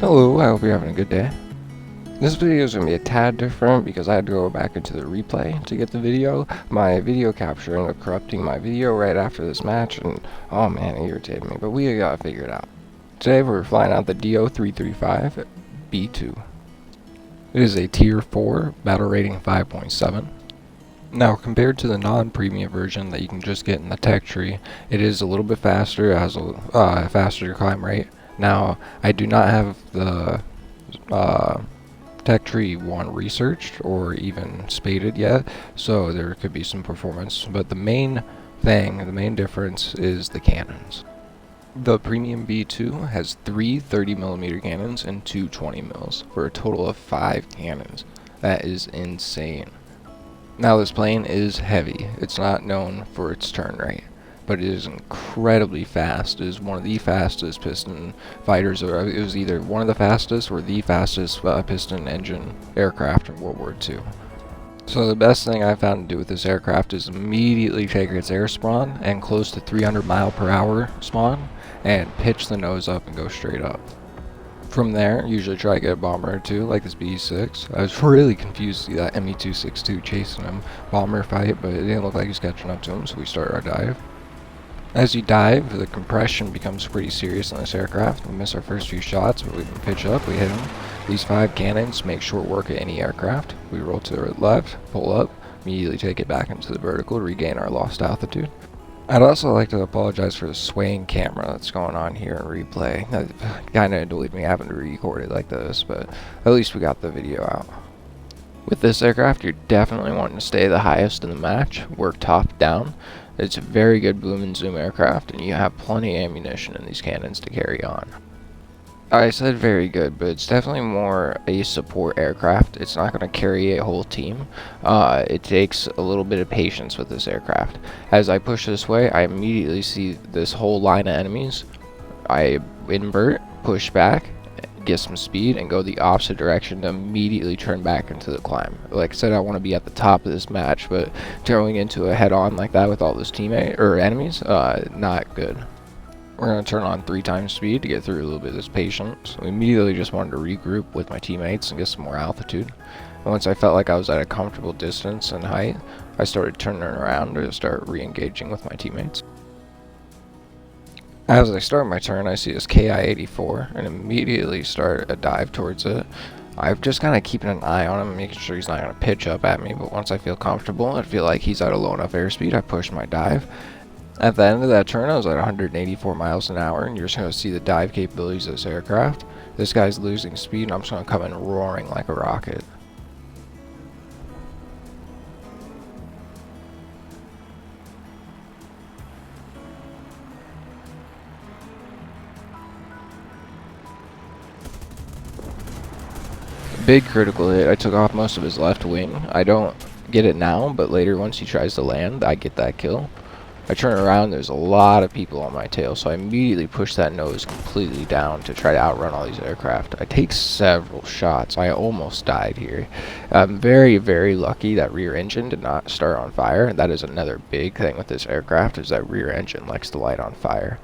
Hello, I hope you're having a good day. This video is going to be a tad different because I had to go back into the replay to get the video. My video capture ended up corrupting my video right after this match, and oh man, it irritated me, but we got to figure it out. Today we're flying out the DO335 B-2. It is a tier 4, battle rating 5.7. Now, compared to the non-premium version that you can just get in the tech tree, it is a little bit faster, it has a faster climb rate. Now, I do not have the tech tree 1 researched or even spaded yet, so there could be some performance, but the main difference is the cannons. The premium B2 has 3 30mm cannons and 2 20mm for a total of 5 cannons. That is insane. Now this plane is heavy. It's not known for its turn rate, but it is incredibly fast. It is one of the fastest piston fighters, or it was either one of the fastest or the fastest piston engine aircraft in World War II. So the best thing I found to do with this aircraft is immediately take its air spawn and close to 300 mph spawn and pitch the nose up and go straight up. From there, usually try to get a bomber or two, like this B-6. I was really confused to see that Me-262 chasing him bomber fight, but it didn't look like he was catching up to him, so we started our dive. As you dive, the compression becomes pretty serious on this aircraft. We miss our first few shots, but we can pitch up, we hit them. These 5 cannons make short work of any aircraft. We roll to the left, pull up, immediately take it back into the vertical to regain our lost altitude. I'd also like to apologize for the swaying camera that's going on here in replay. That kind of annoyed me having to record it like this, but at least we got the video out. With this aircraft, you're definitely wanting to stay the highest in the match, work top down. It's a very good boom and zoom aircraft, and you have plenty of ammunition in these cannons to carry on. I said very good, but it's definitely more a support aircraft. It's not going to carry a whole team. It takes a little bit of patience with this aircraft. As I push this way, I immediately see this whole line of enemies. I invert, push back, get some speed, and go the opposite direction to immediately turn back into the climb. Like I said, I want to be at the top of this match, but going into a head-on like that with all those enemies, not good. We're going to turn on 3 times speed to get through a little bit of this patience. We immediately just wanted to regroup with my teammates and get some more altitude. And once I felt like I was at a comfortable distance and height, I started turning around to start re-engaging with my teammates. As I start my turn, I see this KI-84 and immediately start a dive towards it. I'm just kind of keeping an eye on him, making sure he's not going to pitch up at me, but once I feel comfortable and feel like he's at a low enough airspeed, I push my dive. At the end of that turn, I was at 184 miles an hour, and you're just going to see the dive capabilities of this aircraft. This guy's losing speed, and I'm just going to come in roaring like a rocket. Big critical hit. I took off most of his left wing. I don't get it now, but later once he tries to land, I get that kill. I turn around, there's a lot of people on my tail, so I immediately push that nose completely down to try to outrun all these aircraft. I take several shots. I almost died here. I'm very, very lucky that rear engine did not start on fire. That is another big thing with this aircraft, is that rear engine likes to light on fire.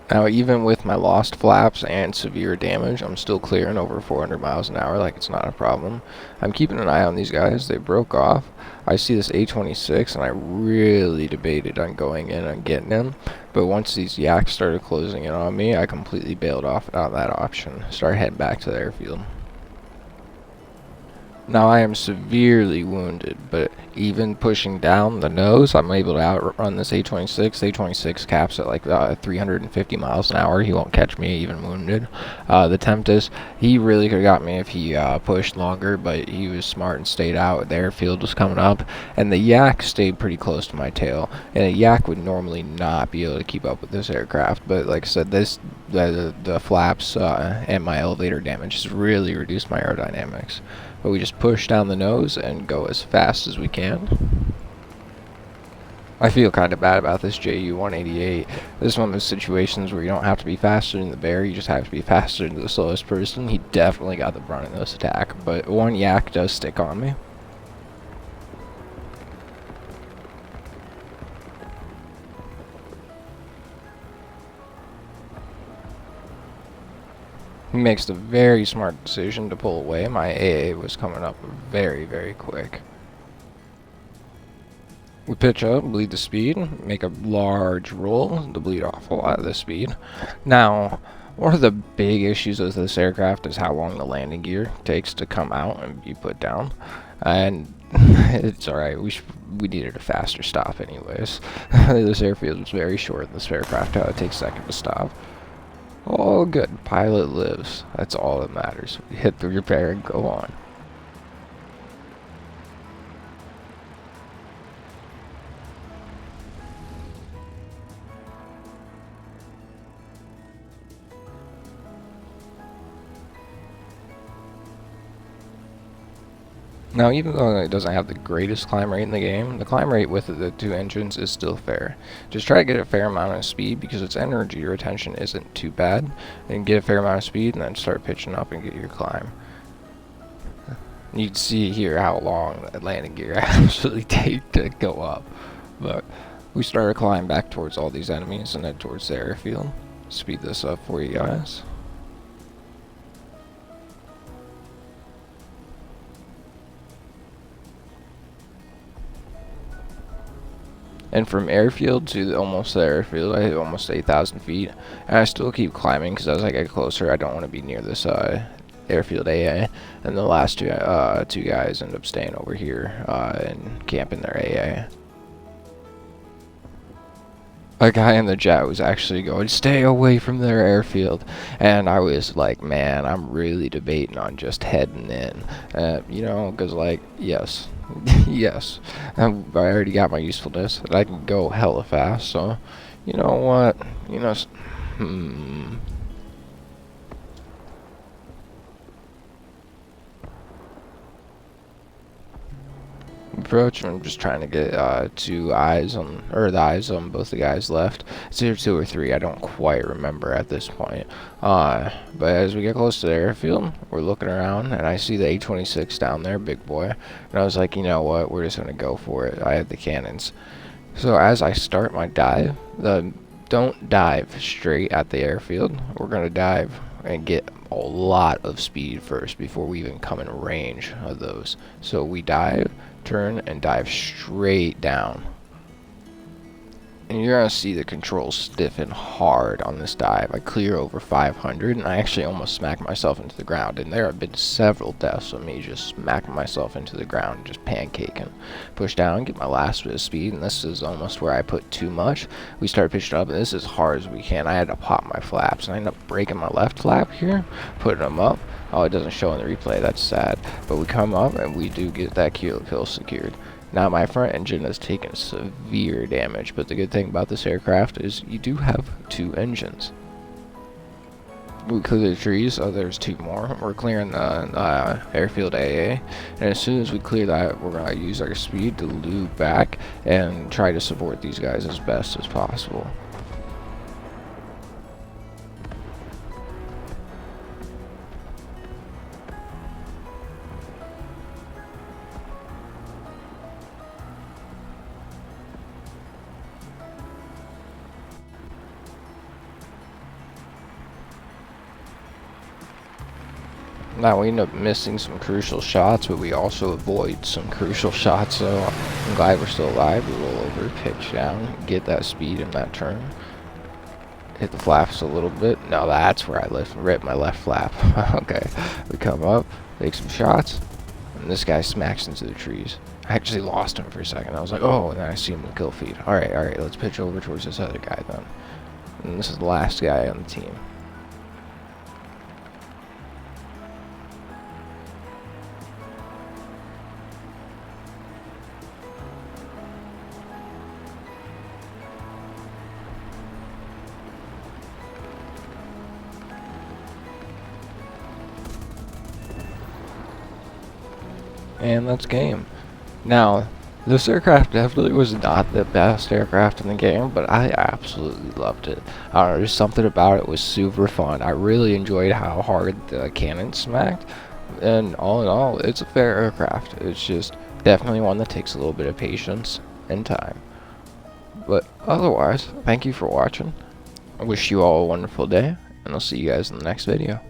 Now, even with my lost flaps and severe damage, I'm still clearing over 400 miles an hour like it's not a problem. I'm keeping an eye on these guys. They broke off. I see this A-26, and I really debated on going in and getting him. But once these yaks started closing in on me, I completely bailed off on that option. Started heading back to the airfield. Now I am severely wounded, but even pushing down the nose, I'm able to outrun this A-26. A-26 caps at like 350 miles an hour. He won't catch me even wounded. The Tempest, he really could have got me if he pushed longer, but he was smart and stayed out. The airfield was coming up, and the Yak stayed pretty close to my tail. And a Yak would normally not be able to keep up with this aircraft, but like I said, the flaps and my elevator damage has really reduced my aerodynamics. But we just push down the nose and go as fast as we can. I feel kind of bad about this JU-188. This is one of those situations where you don't have to be faster than the bear, you just have to be faster than the slowest person. He definitely got the brunt of this attack, but one yak does stick on me. He makes the very smart decision to pull away. My AA was coming up very, very quick. We pitch up, bleed the speed, make a large roll to bleed off a lot of the speed. Now, one of the big issues with this aircraft is how long the landing gear takes to come out and be put down. And it's alright, we needed a faster stop anyways. This airfield was very short, this aircraft had to take a second to stop. All good, pilot lives, that's all that matters. We hit the repair and go on. Now, even though it doesn't have the greatest climb rate in the game, the climb rate with the 2 engines is still fair. Just try to get a fair amount of speed because its energy retention isn't too bad, and get a fair amount of speed and then start pitching up and get your climb. You can see here how long that landing gear actually take to go up. But we start our climb back towards all these enemies and head towards the airfield. Speed this up for you guys. And from airfield to almost the airfield, I hit almost 8,000 feet. And I still keep climbing because as I get closer, I don't want to be near this airfield AA. And the last two guys end up staying over here and camping their AA. A guy in the chat was actually going, stay away from their airfield. And I was like, man, I'm really debating on just heading in. You know, because like, yes. Yes, I already got my usefulness, and I can go hella fast, so, you know what, you know, approach. I'm just trying to get the eyes on both the guys left. It's either 2 or 3, I don't quite remember at this point. But as we get close to the airfield, we're looking around and I see the A-26 down there, big boy, and I was like, you know what, we're just gonna go for it. I had the cannons. So as I start my dive, don't dive straight at the airfield. We're gonna dive and get a lot of speed first before we even come in range of those. So we dive, turn, and dive straight down. And you're going to see the controls stiffen hard on this dive. I clear over 500 and I actually almost smacked myself into the ground. And there have been several deaths of me just smacking myself into the ground, just pancaking. Push down, get my last bit of speed, and this is almost where I put too much. We start pitching up and this is as hard as we can. I had to pop my flaps and I ended up breaking my left flap here, putting them up. Oh, it doesn't show in the replay, that's sad. But we come up and we do get that kill secured. Now my front engine has taken severe damage, but the good thing about this aircraft is you do have 2 engines. We clear the trees, oh there's 2 more. We're clearing the airfield AA, and as soon as we clear that, we're going to use our speed to loop back and try to support these guys as best as possible. Now we end up missing some crucial shots, but we also avoid some crucial shots, so I'm glad we're still alive. We roll over, pitch down, get that speed in that turn. Hit the flaps a little bit. Now that's where I rip my left flap. Okay, we come up, take some shots, and this guy smacks into the trees. I actually lost him for a second. I was like, oh, and then I see him in kill feed. Alright, let's pitch over towards this other guy then. And this is the last guy on the team. And that's game. Now, this aircraft definitely was not the best aircraft in the game, but I absolutely loved it. There's something about it was super fun. I really enjoyed how hard the cannon smacked, and all in all, it's a fair aircraft. It's just definitely one that takes a little bit of patience and time. But otherwise, thank you for watching. I wish you all a wonderful day, and I'll see you guys in the next video.